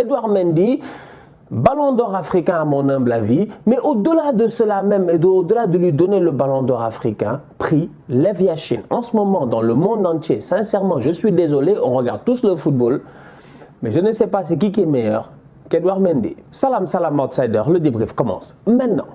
Edouard Mendy, ballon d'or africain à mon humble avis, mais au-delà de cela même, et au-delà de lui donner le ballon d'or africain, prix Lev Yashin. En ce moment, dans le monde entier, sincèrement, je suis désolé, on regarde tous le football, mais je ne sais pas c'est qui est meilleur qu'Edouard Mendy. Salam, salam outsider, le débrief commence maintenant.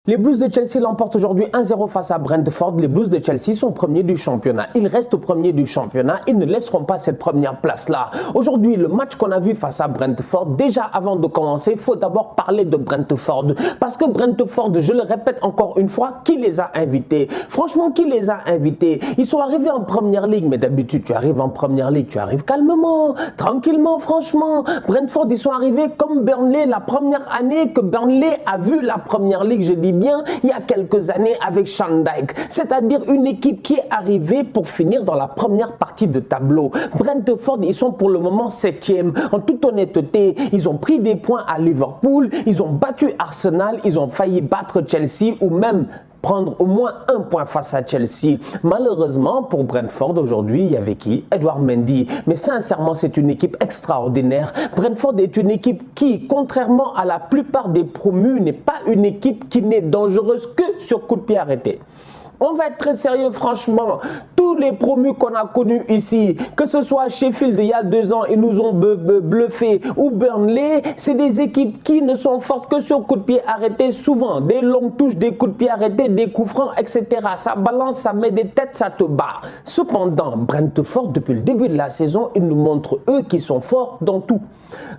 Les Blues de Chelsea l'emportent aujourd'hui 1-0 face à Brentford. Les Blues de Chelsea sont premiers du championnat. Ils restent premiers du championnat. Ils ne laisseront pas cette première place-là. Aujourd'hui, le match qu'on a vu face à Brentford, déjà avant de commencer, il faut d'abord parler de Brentford. Parce que Brentford, je le répète encore une fois, qui les a invités? Franchement, qui les a invités? Ils sont arrivés en première ligue, mais d'habitude, tu arrives en première ligue, tu arrives calmement, tranquillement, franchement. Brentford, ils sont arrivés comme Burnley la première année que Burnley a vu la première ligue, je dis bien, il y a quelques années avec Sean Dyche, c'est-à-dire une équipe qui est arrivée pour finir dans la première partie de tableau. Brentford, ils sont pour le moment 7e. En toute honnêteté, ils ont pris des points à Liverpool, ils ont battu Arsenal, ils ont failli battre Chelsea ou même prendre au moins un point face à Chelsea. Malheureusement, pour Brentford, aujourd'hui, il y avait qui? Edouard Mendy. Mais sincèrement, c'est une équipe extraordinaire. Brentford est une équipe qui, contrairement à la plupart des promus, n'est pas une équipe qui n'est dangereuse que sur coup de pied arrêté. On va être très sérieux, franchement. Tous les promus qu'on a connus ici, que ce soit Sheffield il y a 2 ans, ils nous ont bluffé, ou Burnley, c'est des équipes qui ne sont fortes que sur coup de pied arrêté, souvent. Des longues touches, des coups de pied arrêtés, des coups francs, etc. Ça balance, ça met des têtes, ça te bat. Cependant, Brentford, depuis le début de la saison, ils nous montrent, eux, qui sont forts dans tout.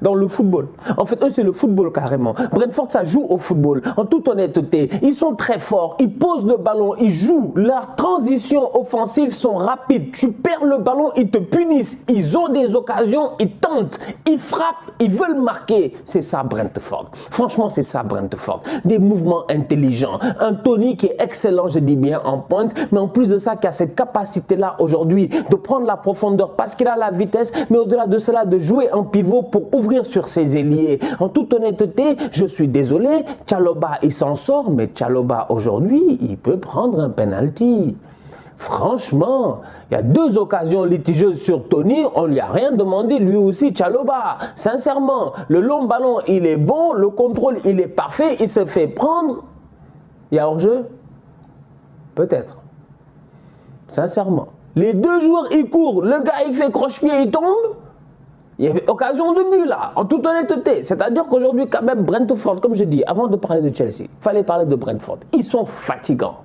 Dans le football. En fait, eux, c'est le football carrément. Brentford, ça joue au football. En toute honnêteté, ils sont très forts. Ils posent le ballon, ils jouent. Leurs transitions offensives sont rapides. Tu perds le ballon, ils te punissent. Ils ont des occasions, ils tentent. Ils frappent, ils veulent marquer. C'est ça, Brentford. Franchement, c'est ça, Brentford. Des mouvements intelligents. Un Tony qui est excellent, je dis bien, en pointe. Mais en plus de ça, qui a cette capacité-là aujourd'hui de prendre la profondeur parce qu'il a la vitesse. Mais au-delà de cela, de jouer en pivot pour ouvrir sur ses ailiers. En toute honnêteté, je suis désolé, Chalobah il s'en sort, mais Chalobah aujourd'hui, il peut prendre un penalty. Franchement, il y a 2 occasions litigieuses sur Tony, on lui a rien demandé, lui aussi, Chalobah. Sincèrement, le long ballon, il est bon, le contrôle, il est parfait, il se fait prendre. Il y a hors-jeu? Peut-être. Sincèrement. Les 2 joueurs, ils courent, le gars, il fait croche-pied, il tombe. Il y avait occasion de but là, en toute honnêteté. C'est-à-dire qu'aujourd'hui, quand même, Brentford, comme je dis, avant de parler de Chelsea, il fallait parler de Brentford. Ils sont fatigants.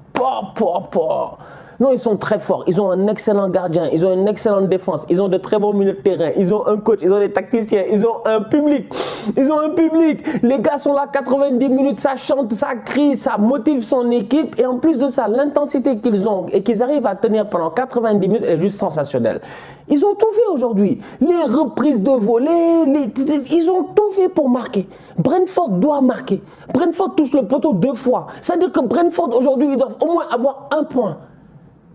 Non, ils sont très forts. Ils ont un excellent gardien. Ils ont une excellente défense. Ils ont de très bons milieux de terrain. Ils ont un coach. Ils ont des tacticiens. Ils ont un public. Ils ont un public. Les gars sont là 90 minutes. Ça chante, ça crie, ça motive son équipe. Et en plus de ça, l'intensité qu'ils ont et qu'ils arrivent à tenir pendant 90 minutes est juste sensationnelle. Ils ont tout fait aujourd'hui. Les reprises de volée, ils ont tout fait pour marquer. Brentford doit marquer. Brentford touche le poteau 2 fois. C'est-à-dire que Brentford aujourd'hui, ils doivent au moins avoir 1 point.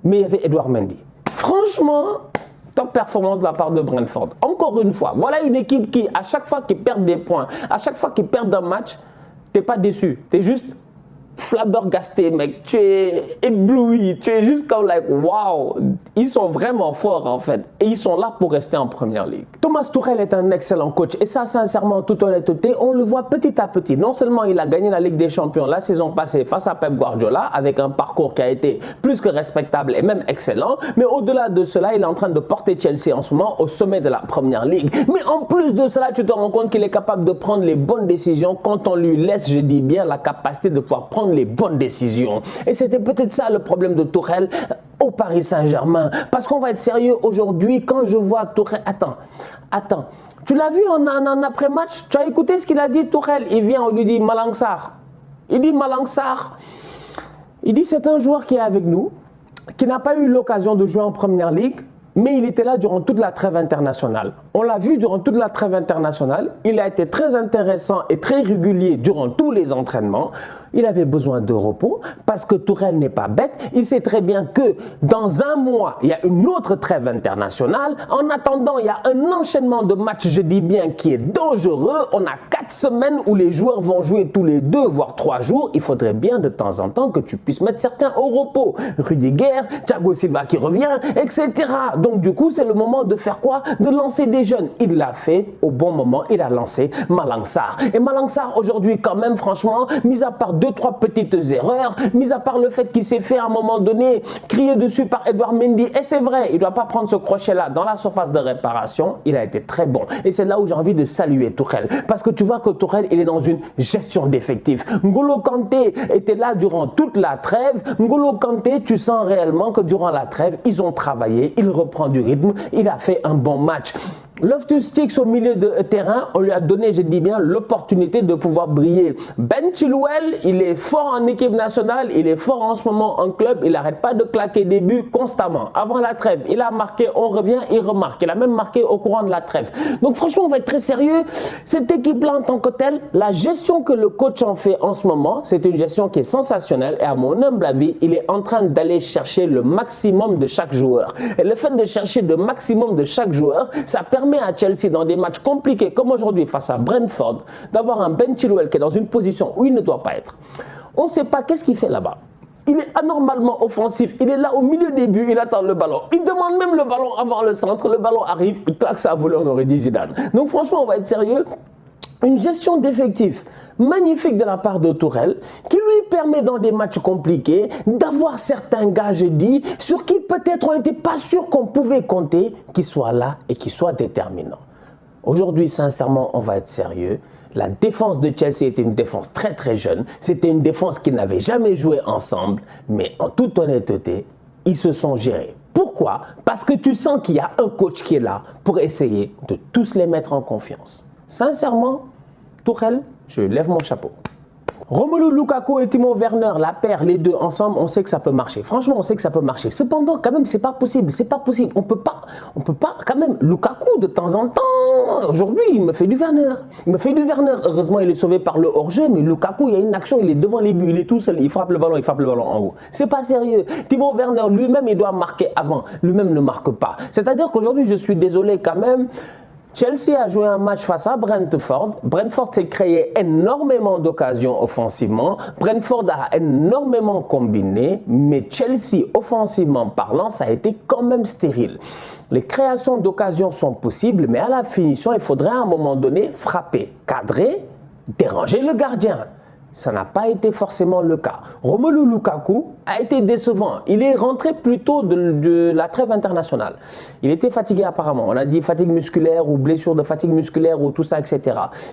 Mais il y avait Edouard Mendy. Franchement, top performance de la part de Brentford. Encore une fois, voilà une équipe qui, à chaque fois qu'ils perdent des points, à chaque fois qu'ils perdent un match, tu n'es pas déçu. Tu es juste flabbergasté, mec. Tu es ébloui. Tu es juste comme, like, waouh. Ils sont vraiment forts, en fait. Et ils sont là pour rester en première ligue. Thomas Tuchel est un excellent coach. Et ça, sincèrement, en toute honnêteté, on le voit petit à petit. Non seulement il a gagné la Ligue des Champions la saison passée face à Pep Guardiola, avec un parcours qui a été plus que respectable et même excellent. Mais au-delà de cela, il est en train de porter Chelsea en ce moment au sommet de la première ligue. Mais en plus de cela, tu te rends compte qu'il est capable de prendre les bonnes décisions quand on lui laisse, je dis bien, la capacité de pouvoir prendre les bonnes décisions. Et c'était peut-être ça le problème de Tuchel au Paris Saint-Germain. Parce qu'on va être sérieux aujourd'hui, quand je vois Tuchel... Attends. Tu l'as vu en après-match? Tu as écouté ce qu'il a dit, Tuchel? Il vient, on lui dit Malang Sarr. Il dit Malang Sarr. Il dit c'est un joueur qui est avec nous, qui n'a pas eu l'occasion de jouer en première ligue, mais il était là durant toute la trêve internationale. On l'a vu durant toute la trêve internationale. Il a été très intéressant et très régulier durant tous les entraînements. Il avait besoin de repos parce que Tuchel n'est pas bête. Il sait très bien que dans 1 mois, il y a une autre trêve internationale. En attendant, il y a un enchaînement de matchs, je dis bien, qui est dangereux. On a 4 4 semaines où les joueurs vont jouer tous les 2 voire 3 jours, il faudrait bien de temps en temps que tu puisses mettre certains au repos. Rudiger, Thiago Silva qui revient, etc. Donc du coup, c'est le moment de faire quoi? De lancer des jeunes. Il l'a fait au bon moment, il a lancé Malang Sarr. Et Malang Sarr, aujourd'hui, quand même, franchement, mis à part 2-3 petites erreurs, mis à part le fait qu'il s'est fait à un moment donné crier dessus par Edouard Mendy, et c'est vrai, il ne doit pas prendre ce crochet-là dans la surface de réparation, il a été très bon. Et c'est là où j'ai envie de saluer Tuchel. Parce que tu vois que Tuchel, il est dans une gestion d'effectifs. N'Golo Kanté était là durant toute la trêve. N'Golo Kanté, tu sens réellement que durant la trêve, ils ont travaillé, il reprend du rythme, il a fait un bon match. Loftus-Cheek au milieu de terrain, on lui a donné, je dis bien, l'opportunité de pouvoir briller. Ben Chilwell, il est fort en équipe nationale, il est fort en ce moment en club, il n'arrête pas de claquer des buts constamment. Avant la trêve, il a marqué, on revient, il remarque. Il a même marqué au courant de la trêve. Donc franchement, on va être très sérieux. Cette équipe-là en tant que telle, la gestion que le coach en fait en ce moment, c'est une gestion qui est sensationnelle et à mon humble avis, il est en train d'aller chercher le maximum de chaque joueur. Et le fait de chercher le maximum de chaque joueur, ça permet à Chelsea dans des matchs compliqués comme aujourd'hui face à Brentford d'avoir un Ben Chilwell qui est dans une position où il ne doit pas être. On ne sait pas qu'est-ce qu'il fait là-bas. Il est anormalement offensif, il est là au milieu des buts, il attend le ballon. Il demande même le ballon avant le centre, le ballon arrive, il claque ça à voler, on aurait dit Zidane. Donc franchement, on va être sérieux. Une gestion d'effectifs magnifique de la part de Tuchel qui lui permet dans des matchs compliqués d'avoir certains gars, je dis, sur qui peut-être on n'était pas sûr qu'on pouvait compter, qui soient là et qui soient déterminants. Aujourd'hui, sincèrement, on va être sérieux. La défense de Chelsea était une défense très très jeune. C'était une défense qui n'avait jamais joué ensemble, mais en toute honnêteté, ils se sont gérés. Pourquoi? Parce que tu sens qu'il y a un coach qui est là pour essayer de tous les mettre en confiance. Sincèrement, Tuchel, je lève mon chapeau. Romelu Lukaku et Timo Werner, la paire, les deux ensemble, on sait que ça peut marcher. Franchement, on sait que ça peut marcher. Cependant, quand même, c'est pas possible. C'est pas possible. On peut pas, quand même. Lukaku, de temps en temps, aujourd'hui, il me fait du Werner. Il me fait du Werner. Heureusement, il est sauvé par le hors-jeu, mais Lukaku, il y a une action, il est devant les buts, il est tout seul, il frappe le ballon en haut. C'est pas sérieux. Timo Werner, lui-même, il doit marquer avant. Lui-même ne marque pas. C'est-à-dire qu'aujourd'hui, je suis désolé quand même. Chelsea a joué un match face à Brentford. Brentford s'est créé énormément d'occasions offensivement. Brentford a énormément combiné, mais Chelsea, offensivement parlant, ça a été quand même stérile. Les créations d'occasions sont possibles, mais à la finition, il faudrait à un moment donné frapper, cadrer, déranger le gardien. Ça n'a pas été forcément le cas. Romelu Lukaku a été décevant. Il est rentré plutôt de la trêve internationale. Il était fatigué apparemment. On a dit fatigue musculaire ou blessure de fatigue musculaire ou tout ça, etc.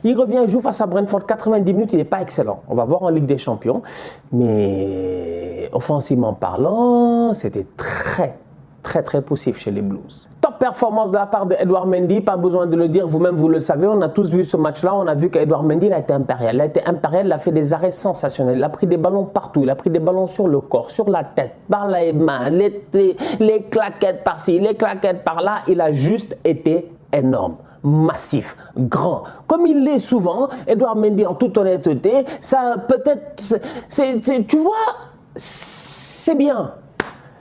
Il revient, il joue face à Brentford 90 minutes, il n'est pas excellent. On va voir en Ligue des Champions. Mais offensivement parlant, c'était très poussif chez les Blues. Top performance de la part d'Edouard Mendy, pas besoin de le dire, vous-même vous le savez, on a tous vu ce match-là, on a vu qu'Edouard Mendy il a été impérial. Il a été impérial, il a fait des arrêts sensationnels, il a pris des ballons partout, il a pris des ballons sur le corps, sur la tête, par les mains, les claquettes par-ci, les claquettes par-là, il a juste été énorme. Massif, grand, comme il l'est souvent. Edouard Mendy, en toute honnêteté, ça peut-être, tu vois, c'est bien.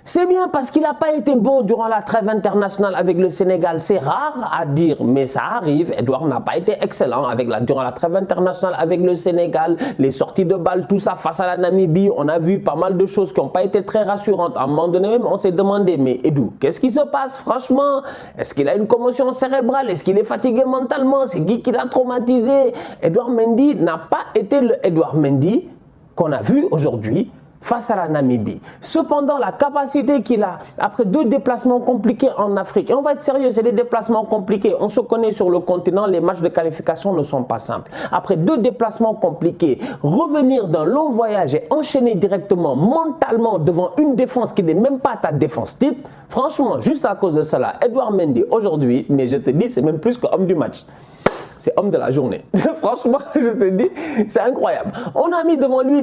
C'est bien parce qu'il n'a pas été bon durant la trêve internationale avec le Sénégal. C'est rare à dire, mais ça arrive. Edouard n'a pas été excellent durant la trêve internationale avec le Sénégal. Les sorties de balles, tout ça face à la Namibie. On a vu pas mal de choses qui n'ont pas été très rassurantes. À un moment donné même, on s'est demandé, mais Edou, qu'est-ce qui se passe franchement? Est-ce qu'il a une commotion cérébrale? Est-ce qu'il est fatigué mentalement? C'est qui l'a traumatisé? Edouard Mendy n'a pas été le Edouard Mendy qu'on a vu aujourd'hui face à la Namibie. Cependant, la capacité qu'il a, après 2 déplacements compliqués en Afrique, et on va être sérieux, c'est des déplacements compliqués, on se connaît sur le continent, les matchs de qualification ne sont pas simples. Après 2 déplacements compliqués, revenir d'un long voyage et enchaîner directement, mentalement, devant une défense qui n'est même pas ta défense type, franchement, juste à cause de cela, Edouard Mendy, aujourd'hui, mais je te dis, c'est même plus qu'homme du match. C'est homme de la journée. Franchement, je te dis, c'est incroyable. On a mis devant lui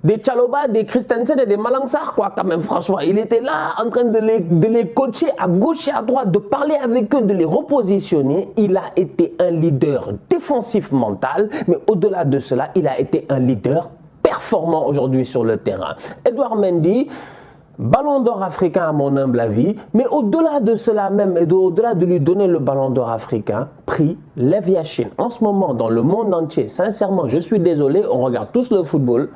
des Tchaloba, des Christensen et des Malang Sarr, quoi, quand même, franchement. Il était là, en train de les coacher à gauche et à droite, de parler avec eux, de les repositionner. Il a été un leader défensif mental, mais au-delà de cela, il a été un leader performant aujourd'hui sur le terrain. Edouard Mendy, Ballon d'or africain à mon humble avis, mais au-delà de cela même et au-delà de lui donner le ballon d'or africain, prix Lev Yashin. En ce moment, dans le monde entier, sincèrement, je suis désolé, on regarde tous le football,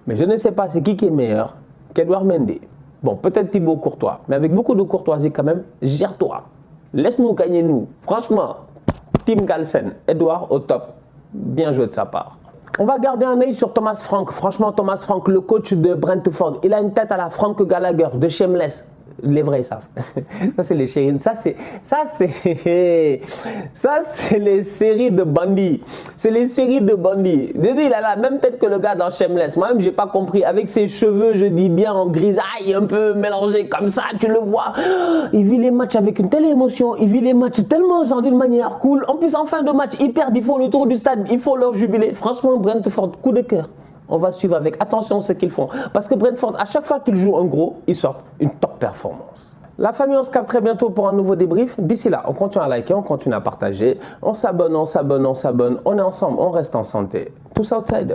mais je ne sais pas c'est qui est meilleur qu'Edouard Mendy. Bon, peut-être Thibaut Courtois, mais avec beaucoup de courtoisie quand même, gère-toi. Laisse-nous gagner nous. Franchement, Tim Galsen, Edouard au top. Bien joué de sa part. On va garder un œil sur Thomas Frank. Franchement, Thomas Frank, le coach de Brentford, il a une tête à la Frank Gallagher de Shameless. Les vrais savent. Ça, c'est les chéris. Ça, c'est les séries de bandits. C'est les séries de bandits. Il a la même tête que le gars dans Shameless. Moi-même, j'ai pas compris. Avec ses cheveux, je dis bien en grisaille, un peu mélangés comme ça, tu le vois. Il vit les matchs avec une telle émotion. Il vit les matchs tellement, genre, d'une manière cool. En plus, en fin de match, ils perdent, ils font le tour du stade, il faut leur jubiler. Franchement, Brentford, coup de cœur. On va suivre avec attention ce qu'ils font. Parce que Brentford, à chaque fois qu'ils jouent un gros, ils sortent une top performance. La famille, on se capte très bientôt pour un nouveau débrief. D'ici là, on continue à liker, on continue à partager. On s'abonne, on est ensemble, on reste en santé. Tous outsiders.